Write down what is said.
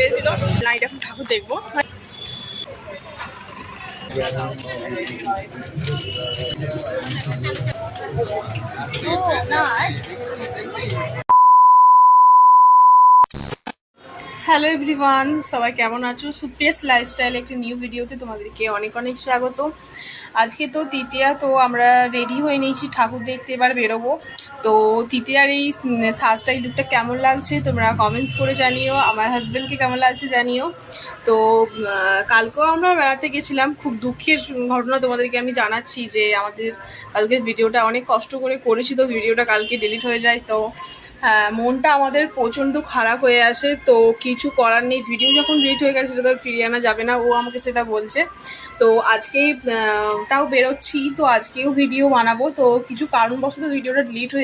গেছিল। লাইট এখন ঠাকুর দেখবো। হ্যালো এভরিওয়ান, সবাই কেমন আছো? সুপ্রিয়াস লাইফস্টাইল একটি নিউ ভিডিওতে তোমাদেরকে অনেক অনেক স্বাগত। আজকে তো তৃতীয়া, তো আমরা রেডি হয়ে নিয়েছি ঠাকুর দেখতে, এবার বেরোবো। তো তৃতীয়ার এই সাজটা, এই লুকটা কেমন লাগছে তোমরা কমেন্টস করে জানিও, আমার হাজব্যান্ডকে কেমন লাগছে জানিও। তো কালকেও আমরা বেড়াতে গেছিলাম, খুব দুঃখের ঘটনা তোমাদেরকে আমি জানাচ্ছি যে আমাদের কালকের ভিডিওটা অনেক কষ্ট করে করেছি, তো ভিডিওটা কালকে ডিলিট হয়ে যায়। তো হ্যাঁ, মনটা আমাদের প্রচণ্ড খারাপ হয়ে আসে, তো কিছু করার নেই। ভিডিও যখন ডিলিট হয়ে গেছে সেটা তো ফিরিয়ে আনা যাবে না, ও আমাকে সেটা বলছে। তো আজকেই তাও বেরোচ্ছি, তো আজকেও ভিডিও বানাবো, তো কিছু কারণবশত ভিডিওটা ডিলিট হয়ে